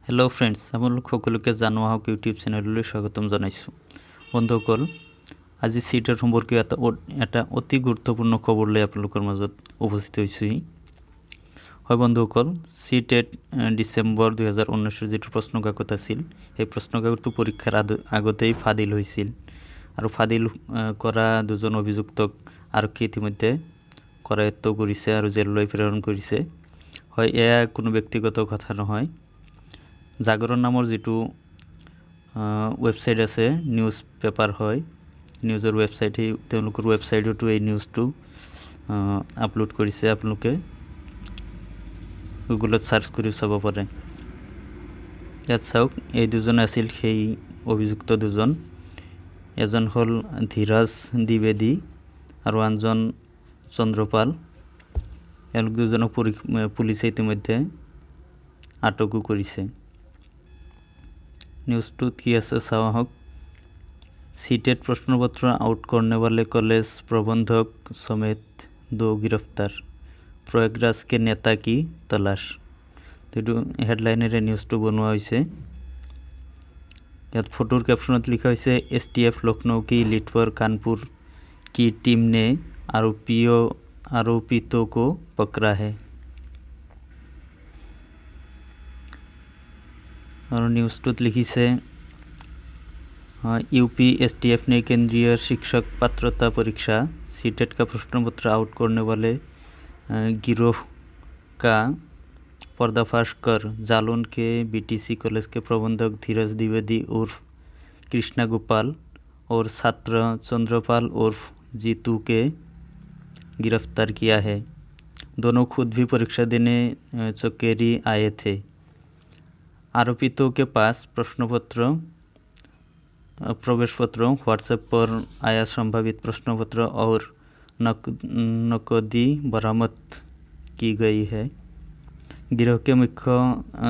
Hello' friends, আপোনালোক সকলোকে জানো আহক ইউটিউব চেনেললৈ স্বাগতম জনাইছোঁ। বন্ধুসকল, আজি চিটেট সম্পৰ্কীয় এটা অতি গুৰুত্বপূৰ্ণ খবৰ লৈ আপোনালোকৰ মাজত উপস্থিত হৈছোঁহি। হয় বন্ধুসকল, চিটেট ডিচেম্বৰ 2019 যিটো প্ৰশ্ন কাকত আছিল, সেই প্ৰশ্ন কাকতটো পৰীক্ষাৰ আগতেই ফাদিল হৈছিল আৰু ফাদিল কৰা দুজন অভিযুক্তক আৰক্ষী ইতিমধ্যে কৰায়ত্ব কৰিছে আৰু জেললৈ প্ৰেৰণ কৰিছে। হয়, এয়া কোনো ব্যক্তিগত কথা নহয়। জাগৰণ নামৰ যিটো ৱেবছাইট আছে, নিউজ পেপাৰ হয়, নিউজৰ ৱেবছাইট, সেই তেওঁলোকৰ ৱেবছাইটতো এই নিউজটো আপলোড কৰিছে। আপোনালোকে গুগলত চাৰ্চ কৰি চাব পাৰে। ইয়াত চাওক, এই দুজন আছিল সেই অভিযুক্ত দুজন। এজন হ'ল ধীৰজ দ্বিবেদী আৰু আনজন চন্দ্ৰপাল। এওঁলোক দুজনক পুলিচে ইতিমধ্যে আটকো কৰিছে। নিউজটোত কি আছে চাওঁ আহক। सीटेट प्रश्नपत्र आउट करने वाले कॉलेज प्रबंधक समेत 2 गिरफ्तार, प्रयागराज के नेता की तलाश। तो हेडलाइनेरे निউজটো বনোৱা হৈছে। ইয়াত ফটোৰ कैप्शनत लिखा হৈছে STF लखनऊ की लीड पर कानपुर की टीम ने आरोपितों को पकड़ा है। और নিউজটোত লিখিছে यूपी STF ने केंद्रीय शिक्षक पात्रता परीक्षा सीटेट का प्रश्नपत्र आउट करने वाले गिरोह का पर्दाफाश कर जालौन के BTC कॉलेज के प्रबंधक धीरज द्विवेदी उर्फ कृष्णा गोपाल और छात्र चंद्रपाल उर्फ जीतू के गिरफ्तार किया है। दोनों खुद भी परीक्षा देने चकेरी आए थे। आरोपितों के पास प्रवेश पत्र, व्हाट्सएप पर आया संभावित प्रश्न पत्र और नकदी बरामद की गई है। गिरोह के मुख्य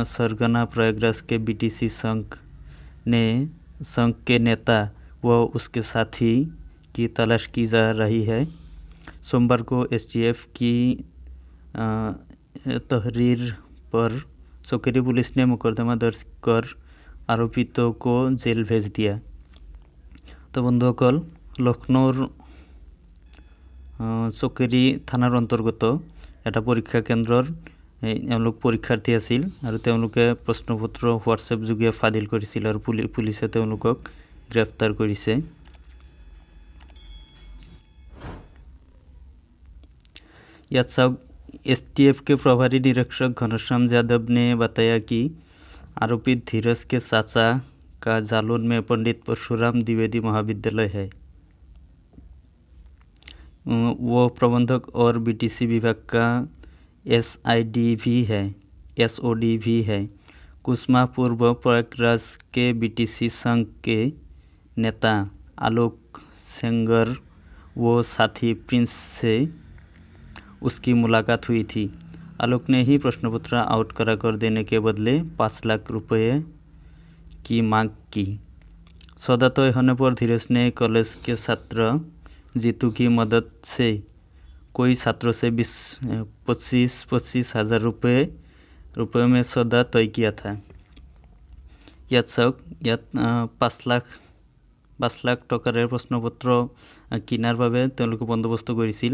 सरगना प्रयागराज के BTC संघ के नेता व उसके साथी की तलाश की जा रही है। सोमवार को STF की तहरीर पर चौकेरी पुलिस ने मुकदमा दर्ज कर आरोपितों को जेल भेज दिया। तो बंधुসকল, লক্ষ্ণৌৰ চকেৰী থানাৰ অন্তৰ্গত এটা পৰীক্ষা কেন্দ্ৰৰ এওঁলোক পৰীক্ষাৰ্থী আছিল আৰু তেওঁলোকে প্ৰশ্নপত্ৰ হোৱাটছএপ যোগে ফাদিল কৰিছিল আৰু পুলিচে তেওঁলোকক গ্ৰেপ্তাৰ কৰিছে। ইয়াত চাওক, STF के प्रभारी निरीक्षक घनश्याम यादव ने बताया कि आरोपित धीरज के चाचा का जालौन में पंडित परशुराम द्विवेदी महाविद्यालय है। वो प्रबंधक और BTC विभाग का SOD भी है। कुछ माह पूर्व प्रयागराज के BTC संघ के नेता आलोक सेंगर वो साथी प्रिंस से उसकी मुलाकात हुई थी। आलोक ने ही प्रश्नपत्र आउट करा कर देने के बदले 5 लाख रुपए की मांग की। सौदा तय होने पर धीरज ने कॉलेज के छात्र जीतू की मदद से कोई छात्रों से 25 हज़ार रुपये में सौदा तय किया था। यात চাওক, ইয়াত 5 লাখ টকাৰে প্ৰশ্নপত্ৰ কিনাৰ বাবে তেওঁলোকে বন্দোবস্ত কৰিছিল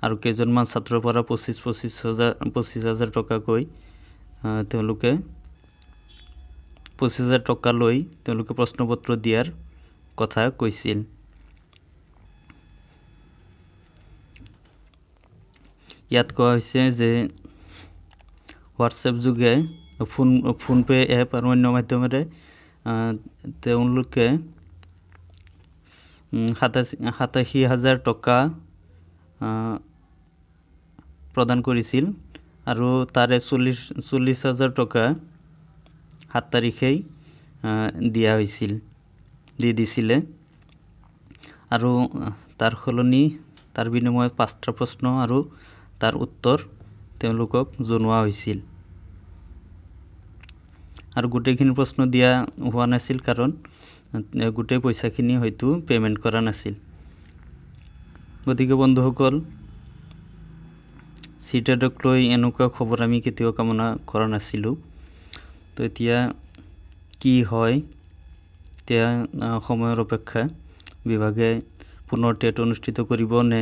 আৰু কেইজনমান ছাত্ৰৰ পৰা 25,000 টকাকৈ তেওঁলোকে 25,000 টকা লৈ তেওঁলোকে প্ৰশ্নপত্ৰ দিয়াৰ কথা কৈছিল। ইয়াত কোৱা হৈছে যে হোৱাটছএপ যোগে ফোনপে এপ আৰু অন্য মাধ্যমেৰে তেওঁলোকে 87,000 টকা প্ৰদান কৰিছিল আৰু তাৰে 40,000 টকা 7 তাৰিখেই দি দিছিলে আৰু তাৰ বিনিময়ত 5টা প্ৰশ্ন আৰু তাৰ উত্তৰ তেওঁলোকক জনোৱা হৈছিল। আৰু গোটেইখিনি প্ৰশ্ন দিয়া হোৱা নাছিল কাৰণ গোটেই পইচাখিনি হয়তো পেমেণ্ট কৰা নাছিল। গতিকে বন্ধুসকল, চিটেটক লৈ এনেকুৱা খবৰ আমি কেতিয়াও কামনা কৰা নাছিলোঁ। তো এতিয়া কি হয় এতিয়া সময়ৰ অপেক্ষা বিভাগে পুনৰ টেট অনুষ্ঠিত কৰিব নে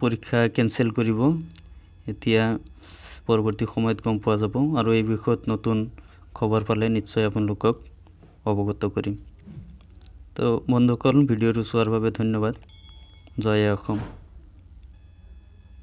পৰীক্ষা কেঞ্চেল কৰিব এতিয়া পৰৱৰ্তী সময়ত গম পোৱা যাব আৰু এই বিষয়ত নতুন খবৰ পালে নিশ্চয় আপোনালোকক অৱগত কৰিম। তো বন্ধুসকল ভিডিঅ'টো চোৱাৰ বাবে ধন্যবাদ। জয় অসম।